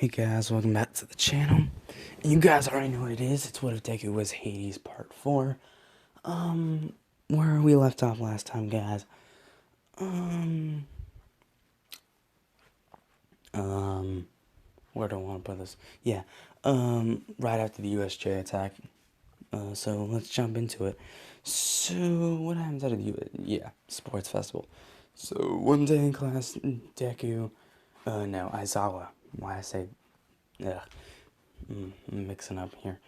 Hey guys, welcome back to the channel. You guys already know what it is. It's What If Deku Was Hades Part 4. Where we left off last time, guys. Where do I want to put this? Yeah, right after the USJ attack. So let's jump into it. So, what happens at the sports festival. So, one day in class, Deku, no, Aizawa. Why I say, ugh. I'm mixing up here.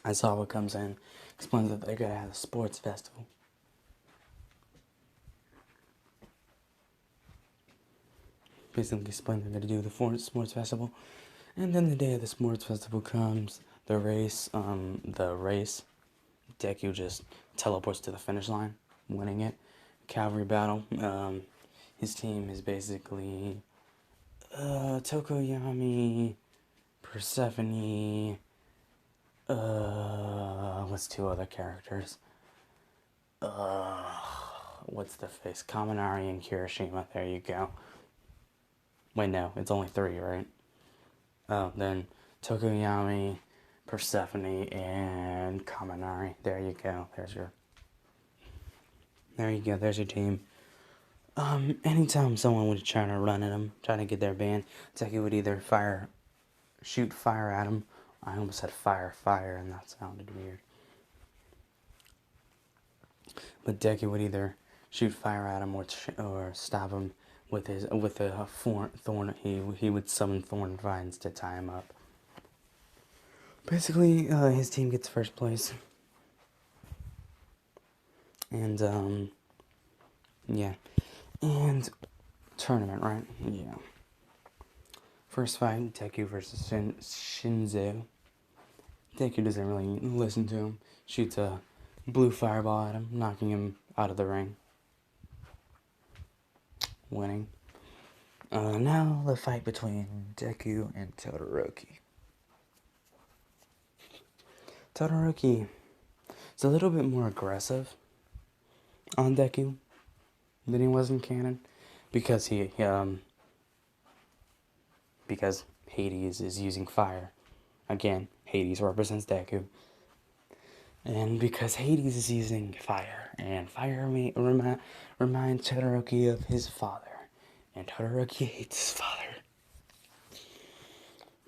Aizawa comes in, explains that they're gonna have a sports festival. Basically explains they're gonna do the sports festival. And then the day of the sports festival comes, the race, Deku just teleports to the finish line, winning it. Cavalry battle. His team is basically Tokoyami, Persephone, what's two other characters? What's the face? Kaminari and Kirishima, there you go. Wait, no, it's only three, right? Then Tokoyami, Persephone, and Kaminari. There you go. There's your team. Anytime someone would try to run at him, trying to get their ban, Deku would either shoot fire at him. I almost said fire, and that sounded weird. But Deku would either shoot fire at him or stab him with a thorn. He would summon thorn vines to tie him up. Basically, his team gets first place. And yeah, and tournament, right? Yeah. First fight, Deku versus Shinzo. Deku doesn't really listen to him. Shoots a blue fireball at him, knocking him out of the ring. Winning. Now the fight between Deku and Todoroki. Todoroki is a little bit more aggressive on Deku than he was in canon, because because Hades is using fire. Again, Hades represents Deku. And because Hades is using fire, and fire reminds Todoroki of his father, and Todoroki hates his father.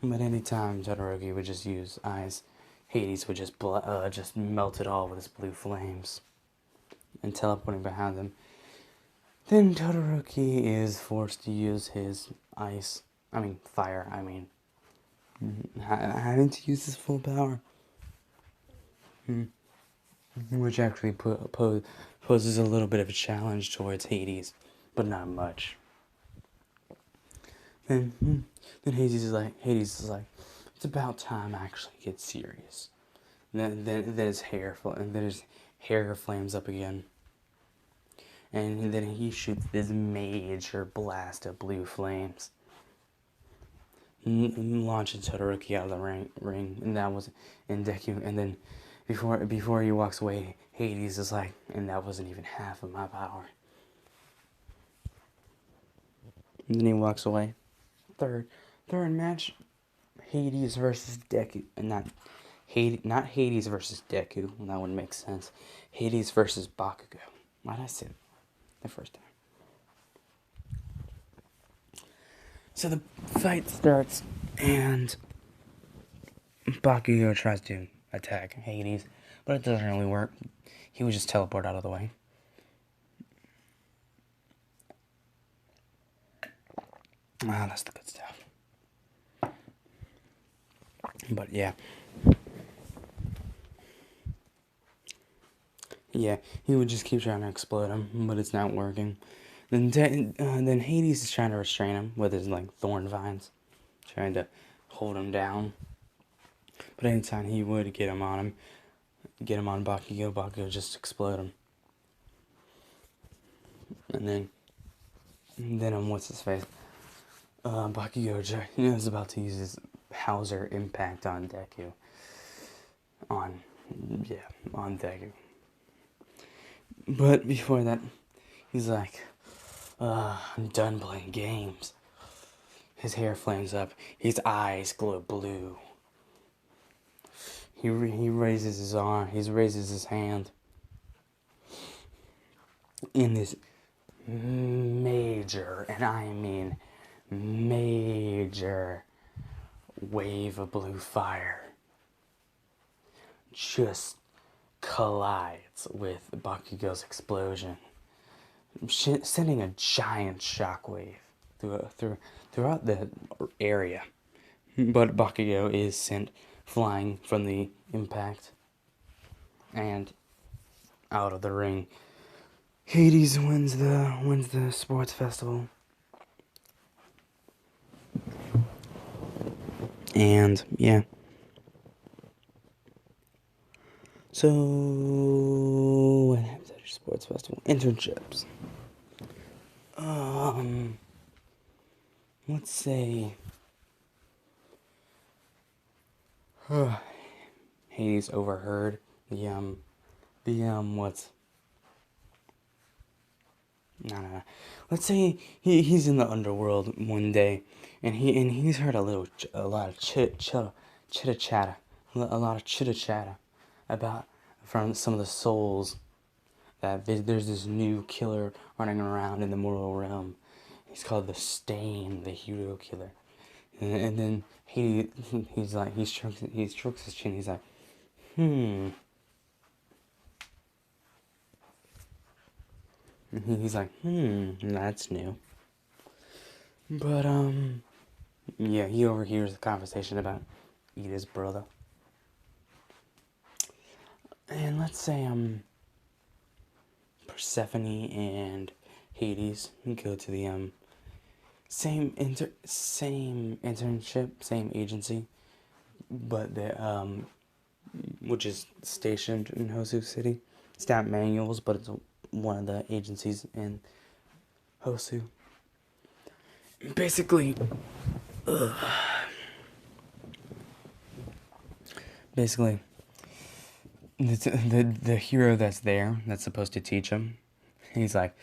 But anytime Todoroki would just use ice, Hades would just melt it all with his blue flames and teleporting behind them. Then Todoroki is forced to use his fire, having to use his full power. Which actually poses a little bit of a challenge towards Hades, but not much. Then Hades is like, it's about time I actually get serious. Then his hair flames up again. And then he shoots this major blast of blue flames, launching Todoroki out of the ring, and that was in Deku. And then before he walks away, Hades is like, and that wasn't even half of my power. And then he walks away. Third match, Hades versus Deku, and not Hades versus Deku. That wouldn't make sense. Hades versus Bakugo. Why did I say it the first time? So the fight starts, and Bakugo tries to attack Hades, but it doesn't really work. He would just teleport out of the way. That's the good stuff. But yeah. Yeah, he would just keep trying to explode him, but it's not working. Then Hades is trying to restrain him with his thorn vines, trying to hold him down. But anytime he would get him on Bakugo just explode him. And then what's his face? Bakugo is about to use his Hauser impact on Deku. On Deku. But before that, he's like, I'm done playing games. His hair flames up. His eyes glow blue. He raises his arm. He raises his hand. In this major, and I mean major, wave of blue fire just collides with Bakugo's explosion, sending a giant shockwave throughout the area. But Bakugo is sent flying from the impact and out of the ring. Hades wins the sports festival. And yeah. So what happens at your sports festival? Internships. Let's say Hades overheard what's no. Let's say he's in the underworld one day, and he's heard a lot of chitter chatter, a lot of chitter chatter about from some of the souls that there's this new killer running around in the mortal realm. He's called the Stain, the hero killer, and then he strokes his chin. He's like, He's like, that's new. But, yeah, he overhears the conversation about Ida's brother. And let's say, Persephone and Hades go to the, same internship, same agency, but which is stationed in Hosu City. It's not manuals, but it's one of the agencies in Hosu. Basically, the hero that's there, that's supposed to teach him, he's like,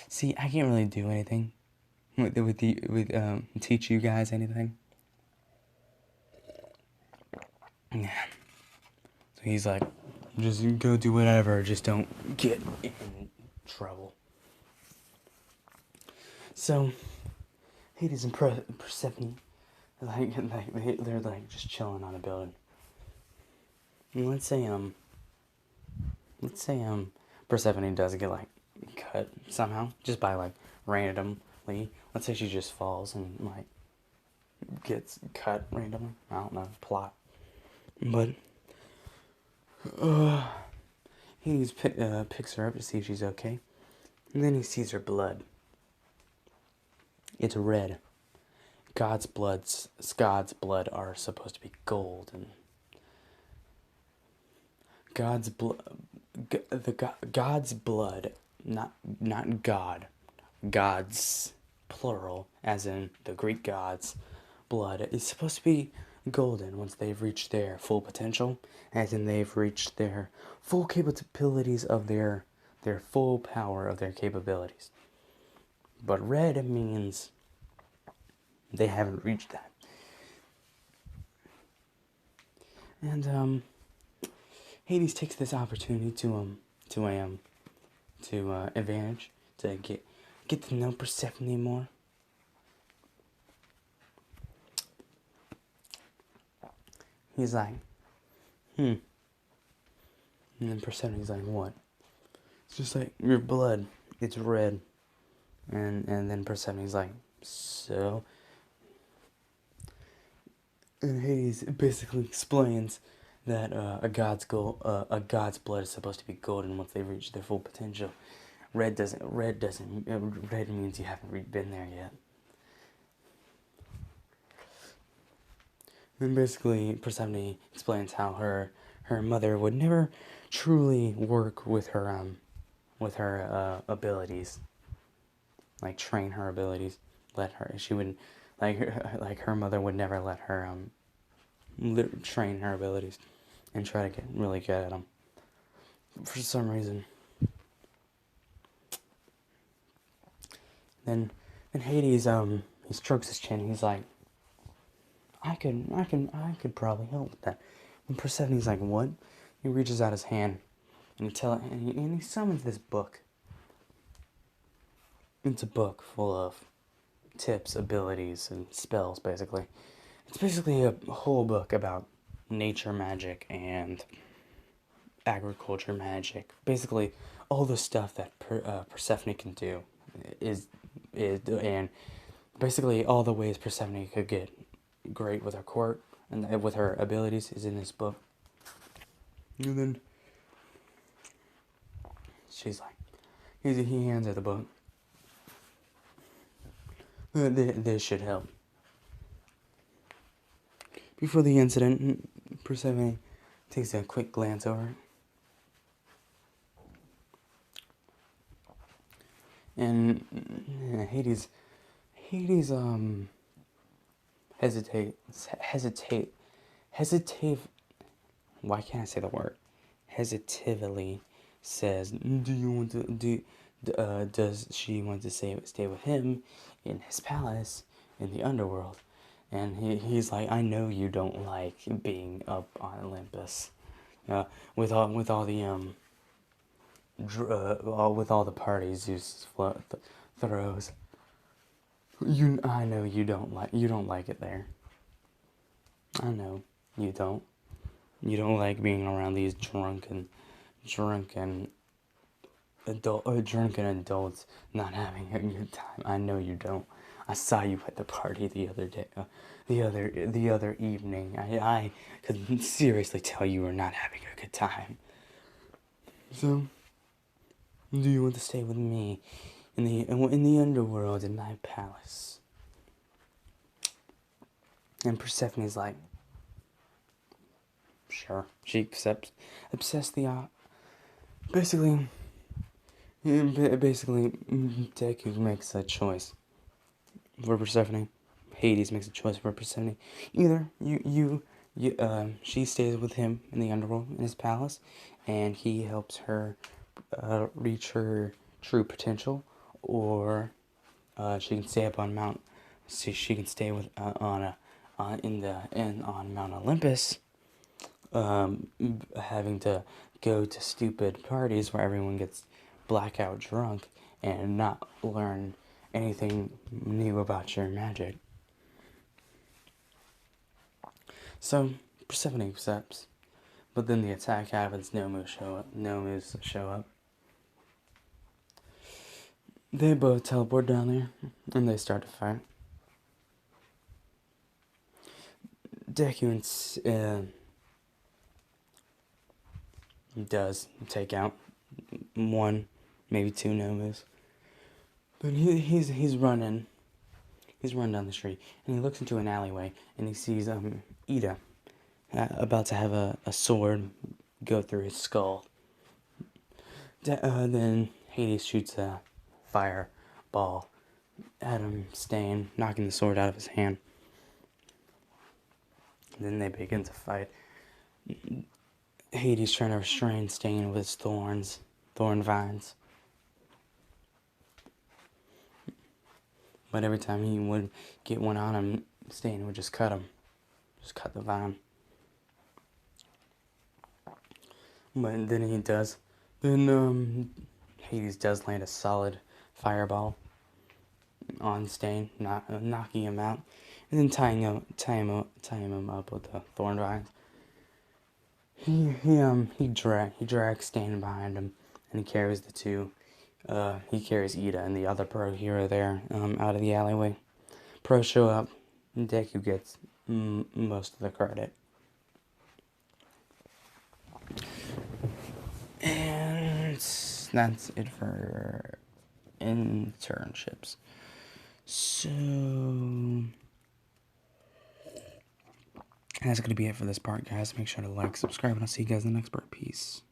see, I can't really do anything teach you guys anything. Yeah. So he's like, just go do whatever, just don't get in trouble. So Hades and Persephone, they're like just chilling on a building. And let's say Persephone does get like cut somehow, just by like randomly. Let's say she just falls and like gets cut randomly. I don't know, plot. But Hades picks her up to see if she's okay, and then he sees her blood. It's red. God's blood are supposed to be gold, and God's blood, not God, God's plural, as in the Greek gods' blood, is supposed to be golden once they've reached their full potential, as in they've reached their full capabilities of their full power of their capabilities. But red means they haven't reached that. And Hades takes this opportunity to advantage to get to know Persephone more. He's like, And then Persephone's like, what? It's just like, your blood, it's red. And then Persephone's like, so? And Hades basically explains that a god's blood is supposed to be golden once they reach their full potential. Red means you haven't been there yet. And basically, Persephone explains how her mother would never truly work with her abilities, like train her abilities. She would her mother would never let her train her abilities and try to get really good at them. For some reason. Then Hades he strokes his chin. He's like, I could probably help with that. And Persephone's like, what? He reaches out his hand and he summons this book. It's a book full of tips, abilities, and spells, basically. It's basically a whole book about nature magic and agriculture magic. Basically, all the stuff that Persephone can do and basically all the ways Persephone could get great with her court and with her abilities is in this book. And then she's like, he hands her the book. This should help. Before the incident, Persephone takes a quick glance over it. And Hades hesitate. Why can't I say the word? Hesitatively says, "Do you want to do? Does she want to stay with him in his palace in the underworld?" And he's like, "I know you don't like being up on Olympus, with all the with all the parties Zeus throws. I know you don't like it there. I know you don't. You don't like being around these drunken adults not having a good time. I know you don't. I saw you at the party the other day, the other evening. I could seriously tell you were not having a good time. So, do you want to stay with me in the underworld in my palace?" And Persephone's like, "Sure." She accepts basically Deku makes a choice for Persephone. Hades makes a choice for Persephone. Either she stays with him in the underworld in his palace, and he helps her reach her true potential, or she can stay up on Mount. She can stay with on Mount Olympus, having to go to stupid parties where everyone gets blackout drunk and not learn anything new about your magic. So Persephone accepts, but then the attack happens. No moves show up. They both teleport down there and they start to fight. Deku does take out one, maybe two Nomus. But he's running down the street, and he looks into an alleyway, and he sees Ida about to have a sword go through his skull. Then Hades shoots a fireball at him, knocking the sword out of his hand. Then they begin to fight. Hades trying to restrain Stain with his thorn vines. But every time he would get one on him, Stain would just cut him. Just cut the vine. But then he does. Then Hades does land a solid fireball on Stain, knocking him out, and then tying him up with the thorn vines. He drags Stain behind him, and he carries the two. He carries Ida and the other pro hero there out of the alleyway. Pros show up, and Deku gets most of the credit. And that's it for internships. So that's going to be it for this part, guys. Make sure to like, subscribe, and I'll see you guys in the next part. Peace.